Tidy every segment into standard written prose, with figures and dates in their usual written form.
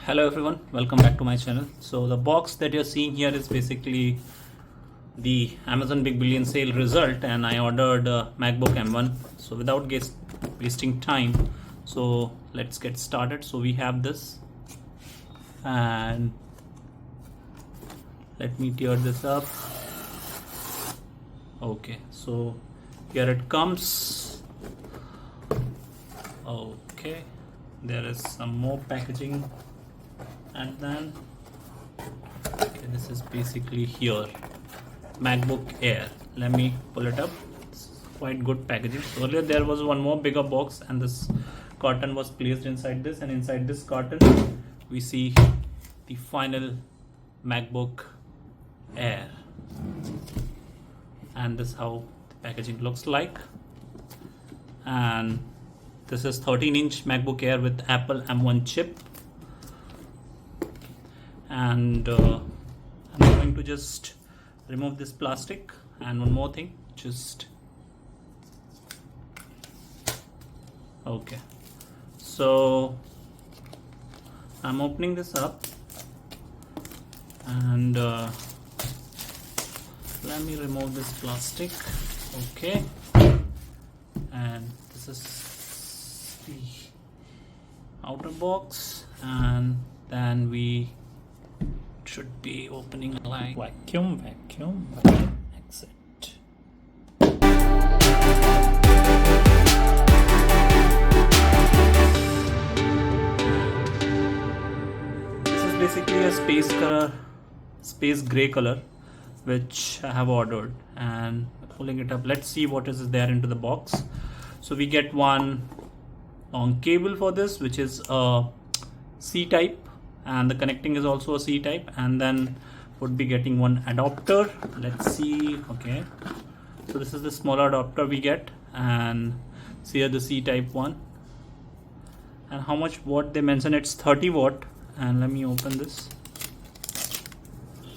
Hello everyone, welcome back to my channel. So the box that you're seeing here is basically the Amazon Big Billion Sale result, and I ordered MacBook M1. So without wasting time, so let's get started. So we have this, and let me tear this up. Okay, so here it comes. Okay, there is some more packaging, and then okay, this is basically here MacBook Air. Let me pull it up. It's quite good packaging. So earlier there was one more bigger box, and this carton was placed inside this, and inside this carton we see the final MacBook Air, and this is how the packaging looks like. And this is 13-inch MacBook Air with Apple M1 chip, and I'm going to just remove this plastic. And one more thing, just okay, so I'm opening this up, and let me remove this plastic. Okay, and this is the outer box, and then we should be opening like vacuum, exit. This is basically a space gray color, which I have ordered. And pulling it up, let's see what is there into the box. So we get one long cable for this, which is a C type, and the connecting is also a C type, and then would be getting one adapter. Let's see. Okay, so this is the smaller adapter we get, and see here the C type one, and how much watt they mention, it's 30 watt. And let me open this.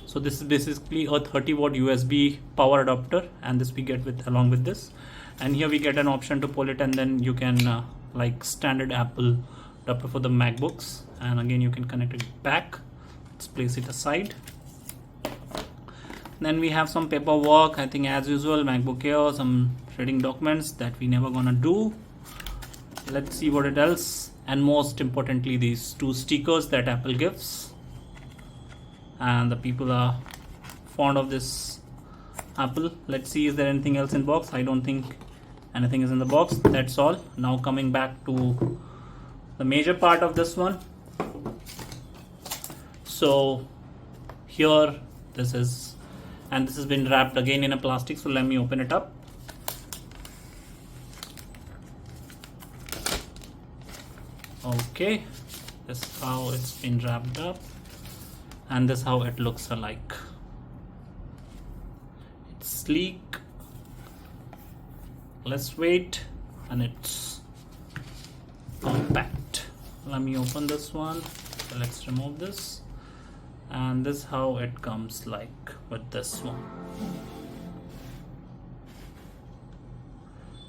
So this is basically a 30 watt USB power adapter, and this we get with along with this. And here we get an option to pull it, and then you can like standard Apple adapter for the MacBooks, and again you can connect it back. Let's place it aside. Then we have some paperwork, I think as usual, MacBook Air, some trading documents that we never gonna do. Let's see what it else, and most importantly these two stickers that Apple gives, and the people are fond of this Apple. Let's see, is there anything else in box? I don't think anything is in the box. That's all. Now coming back to the major part of this one. So here this is, and this has been wrapped again in a plastic, so let me open it up. Okay, this is how it's been wrapped up, and this is how it looks like. It's sleek, less weight, and it's compact. Let me open this one. So let's remove this, and this is how it comes like with this one.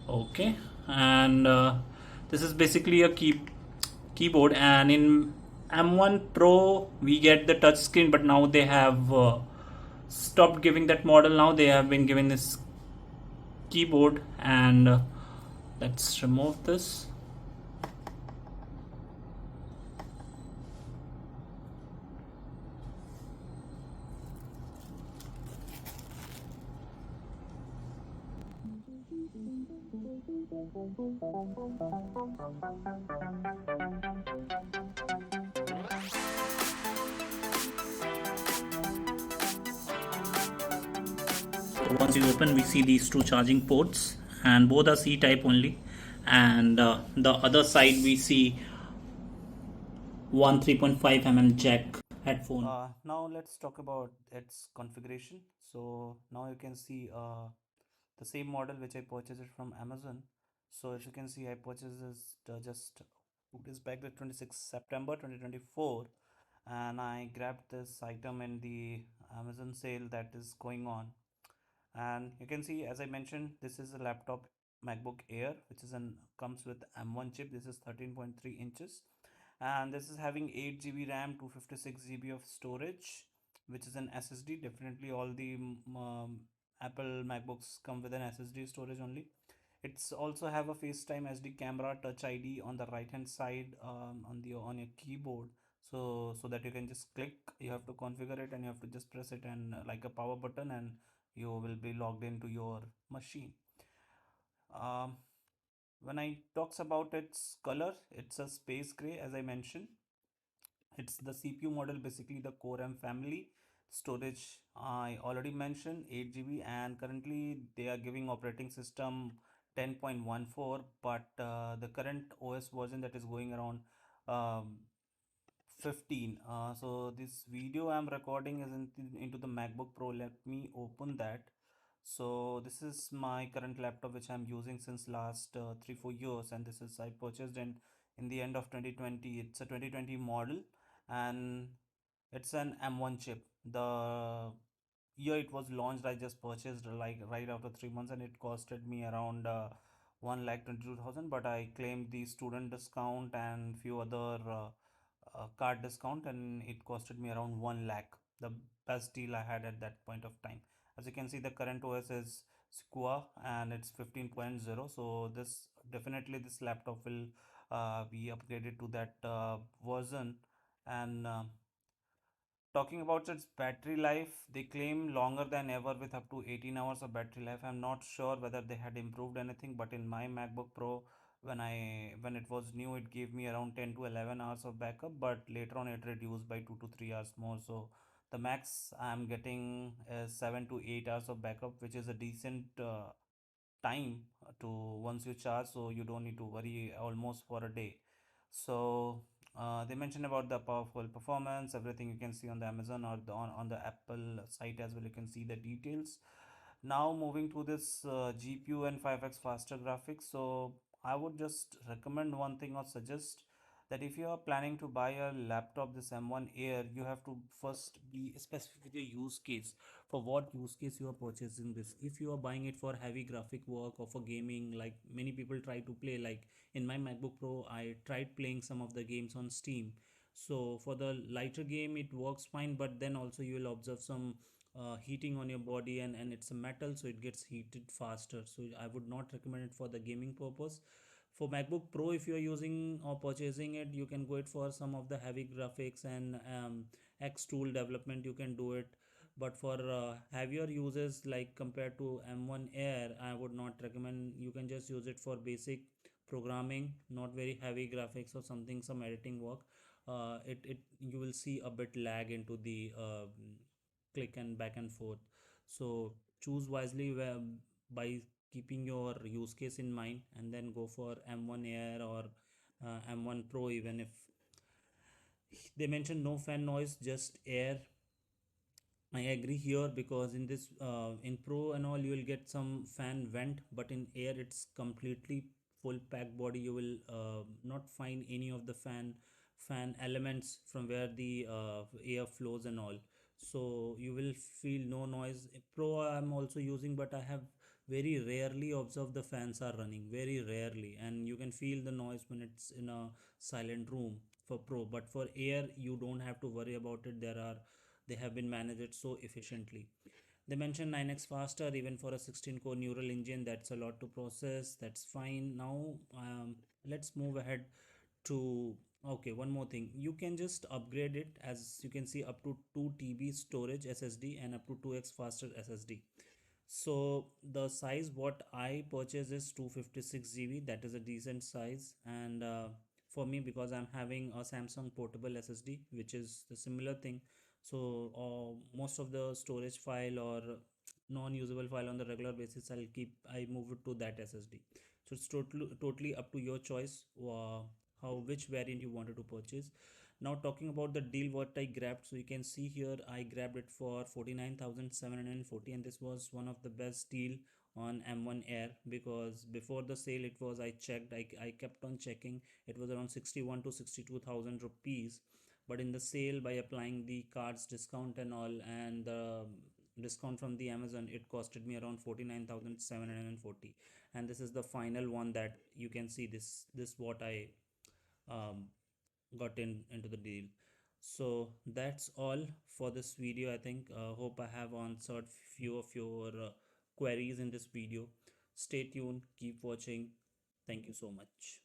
Okay, and this is basically a keyboard, and in M1 Pro we get the touch screen, but now they have stopped giving that model. Now they have been giving this keyboard, and let's remove this. Once you open, we see these two charging ports, and both are C type only, and the other side we see one 3.5 mm jack headphone. Now let's talk about its configuration. So now you can see the same model which I purchased it from Amazon. So as you can see, I purchased this just 2 days back, the 26th September 2024, and I grabbed this item in the Amazon sale that is going on. And you can see, as I mentioned, this is a laptop MacBook Air, which is an comes with M1 chip. This is 13.3 inches, and this is having 8 GB RAM, 256 GB of storage, which is an SSD. Definitely all the Apple MacBooks come with an SSD storage only. It's also have a FaceTime SD camera, Touch ID on the right hand side, on your keyboard, so that you can just click. You have to configure it and you have to just press it, and like a power button, and you will be logged into your machine. um, when I talks about its color, it's a space gray, as I mentioned. It's the CPU model, basically the Core M family. Storage, I already mentioned, 8 GB, and currently they are giving operating system 10.14, but the current OS version that is going around um, 15. So this video I'm recording is into the MacBook Pro. Let me open that. So this is my current laptop which I'm using since last 3-4 years, and this is I purchased in the end of 2020. It's a 2020 model, and it's an M1 chip. The year it was launched, I just purchased like right after 3 months, and it costed me around 1,22,000. But I claimed the student discount and few other card discount, and it costed me around 1 lakh. The best deal I had at that point of time. As you can see, the current OS is Sequoia and it's 15.0. So this definitely this laptop will be upgraded to that version. And talking about its battery life, they claim longer than ever with up to 18 hours of battery life. I'm not sure whether they had improved anything, but in my MacBook Pro, when it was new, it gave me around 10 to 11 hours of backup, but later on it reduced by 2 to 3 hours more. So the max I'm getting is 7 to 8 hours of backup, which is a decent time to once you charge, so you don't need to worry almost for a day. So they mentioned about the powerful performance, everything you can see on the Amazon or on the Apple site as well. You can see the details. Now moving to this GPU and 5x faster graphics. So I would just recommend one thing or suggest that if you are planning to buy a laptop, this M1 Air, you have to first be specific with your use case. For what use case you are purchasing this? If you are buying it for heavy graphic work or for gaming, like many people try to play, like in my MacBook Pro, I tried playing some of the games on Steam. So for the lighter game it works fine, but then also you will observe some heating on your body, and it's a metal, so it gets heated faster. So I would not recommend it for the gaming purpose. For MacBook Pro, if you are using or purchasing it, you can go it for some of the heavy graphics and X tool development, you can do it. But for heavier uses, like compared to M1 Air, I would not recommend. You can just use it for basic programming, not very heavy graphics or something, some editing work. It you will see a bit lag into the click and back and forth. So choose wisely by keeping your use case in mind, and then go for M1 Air or M1 Pro. Even if they mention no fan noise, just air, I agree here, because in this in Pro and all you will get some fan vent, but in Air it's completely full pack body. You will not find any of the fan elements from where the air flows and all. So you will feel no noise. Pro I'm also using, but I have very rarely observed the fans are running, very rarely, and you can feel the noise when it's in a silent room for Pro. But for Air you don't have to worry about it. They have been managed so efficiently. They mention 9x faster even for a 16 core neural engine. That's a lot to process. That's fine. Now let's move ahead to, okay, one more thing. You can just upgrade it, as you can see, up to 2 TB storage SSD and up to 2x faster SSD. So the size what I purchased is 256 GB. That is a decent size, and for me, because I'm having a Samsung portable SSD, which is the similar thing. So most of the storage file or non-usable file on the regular basis, I move it to that SSD. So it's totally up to your choice, how which variant you wanted to purchase. Now talking about the deal what I grabbed, so you can see here I grabbed it for 49,740, and this was one of the best deal on M1 Air, because before the sale it was, I checked, I kept on checking, it was around 61 to 62,000 rupees. But in the sale, by applying the cards discount and all, and the discount from the Amazon, it costed me around 49,740. And this is the final one that you can see, this what I um, got into the deal. So that's all for this video. I think hope I have answered few of your queries in this video. Stay tuned, keep watching. Thank you so much.